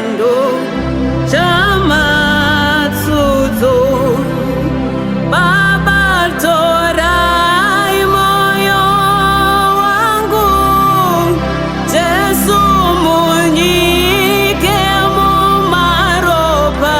Chando Chamatsutso. Baba torai moyo wangu, Jesu munyike mumaropa,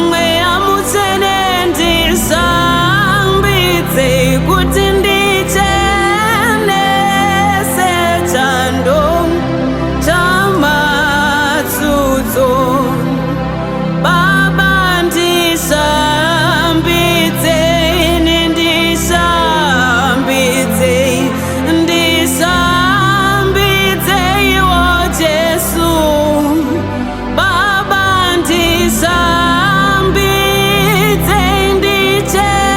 mweya mutsene ndisambidze kuti ndichenese Chando Chamatsutso. Baba ndisambidze, ndisambidze, ndisambidze iwo Jesu. Baba ndisambidze, ndichenese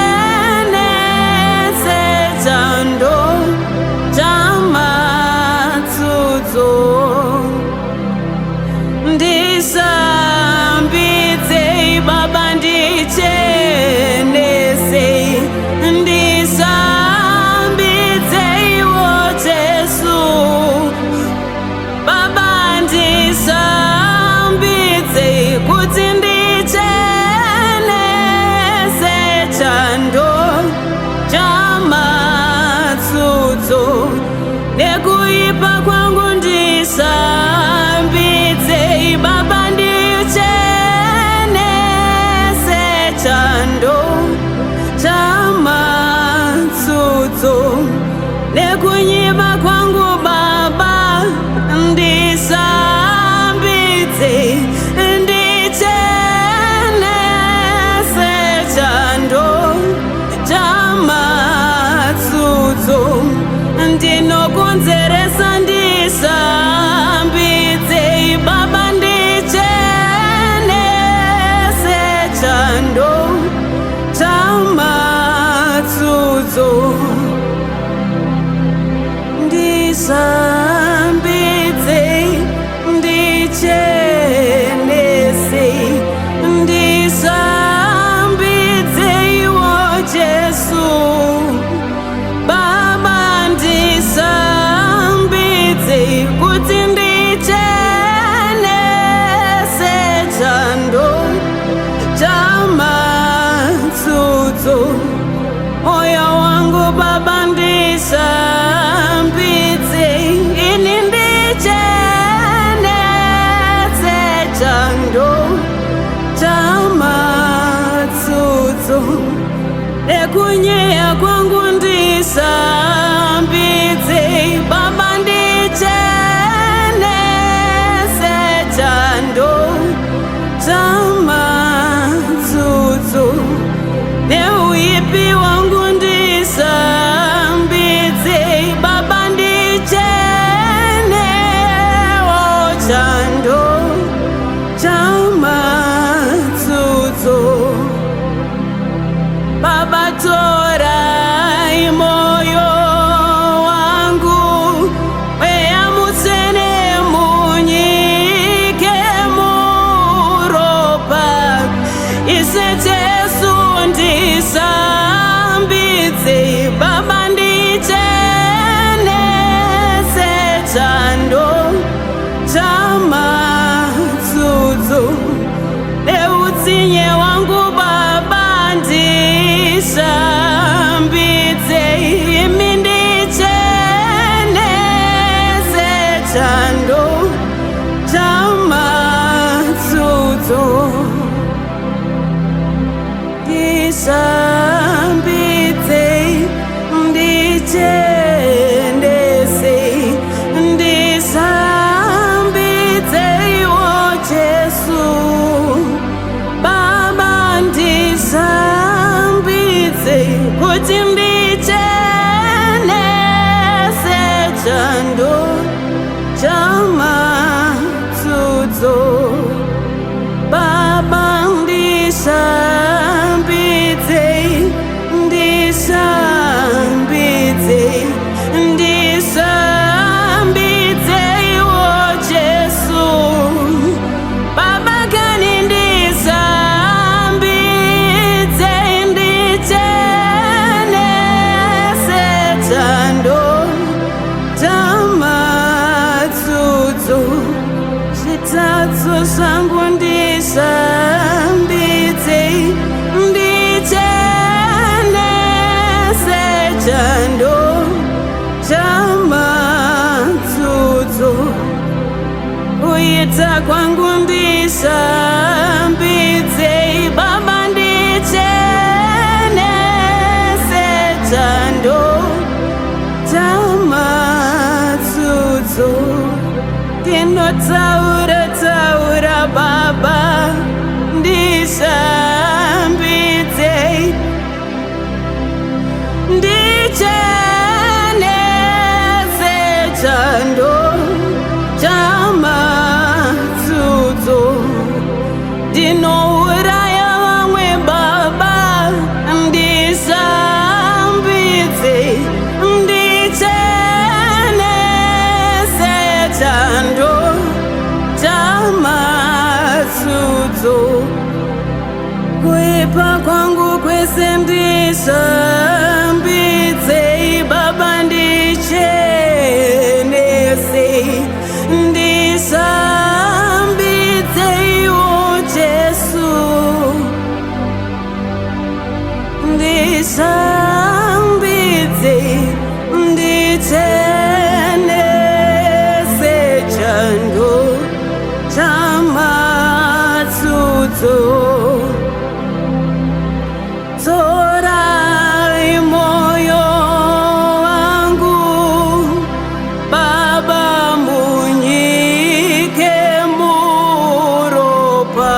Chando Chamatsutso. Ndisambidze Baba ndichenese, ndisambidze iwo Jesu. Baba ndisambidze kuti ndichenese Chando Chamatsutso. Nekuipa kwangu ndisambidze Baba ndichenese Chando Chamatsutso. Nekunyipa kwangu Baba ndisambidze, ndichenese Chando Chamatsutso. Ndinokonzeresa ndisambidze Baba ndichenese Chando Chamatsutso. Ndisambidze, ndichenese, ndisambidze iwo Jesu. Baba ndisambidze kuti ndichenese Chando Chamatsutso. Moyo wangu Baba ndisambidze, ini ndichenese Chando Chamatsutso. Nekunyeya kwangu ndisambidze Baba ndichenese Chando Chamatsutso. Neuipi wangu ndisambidze Baba ndichenewo Chando Chamatsutso. Baba torai moyo wangu, mweya mutsene munyike muropa, ise Jesu ndisambidze Baba ndichenese Chando Chamatsutso. Neutsinye wangu Baba ndisambidze, imi ndichenese Chando Chamatsutso. Ndisambidze, ndichenese, ndisambidze iwo Jesu. Baba ndisambidze kuti ndichenese Chando Chamatsutso. Baba ndisambidze, kwangu ndishambidze Baba ndichenese Chando Chamatsutso ndinotaura taura Baba ndishambidze ndichenese Chando Chamatsutso ndinouraya vamwe Baba ndishambidze ndichenese Chando Chamatsutso kuipa kwangu kwese ndishambidze Baba ndichenese ndishambidze iwo Jesu ndishambidze ndichenese Chando Chamatsutso torai moyo wangu Baba munyike muropa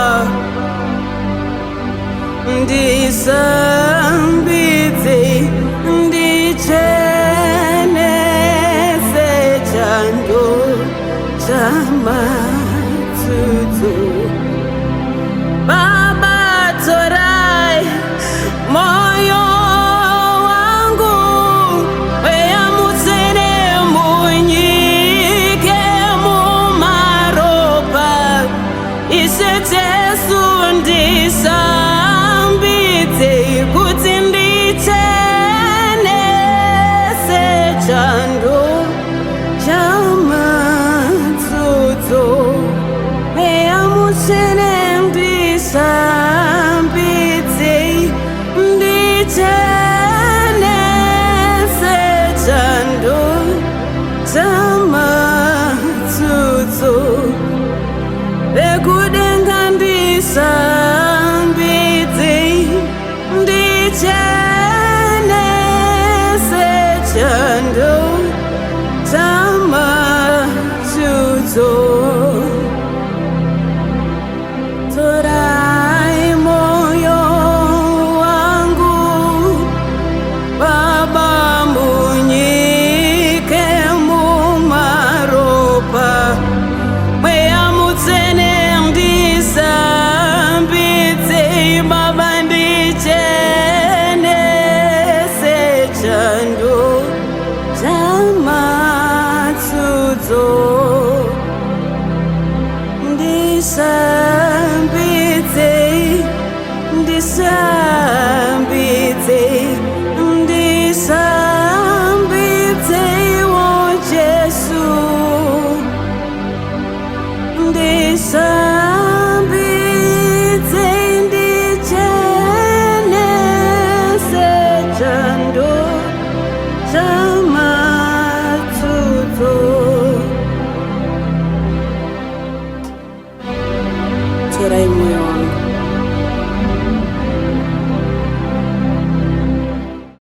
ndishambidze ndichenese Chando Chamatsutso Baba torai moyo wangu weyamutsene munyike mumaropa Ishe Jesu ndishambidze kuti ndichenese Chando Chamatsutso weyamutsene ndishambidze ndichenese Chando Chamatsutso vekudenga ndishambidze ndichenese Chando Chamatsutso torai moyo wangu Baba munyike mumaropa weyamutsene ndishambidze Baba ndichenese Chando Chamatsutso ndishambidze ndishambidze ndishambidze iwo Jesu ndishambidze ndichenese Chando Chamatsutso torai moyo wangu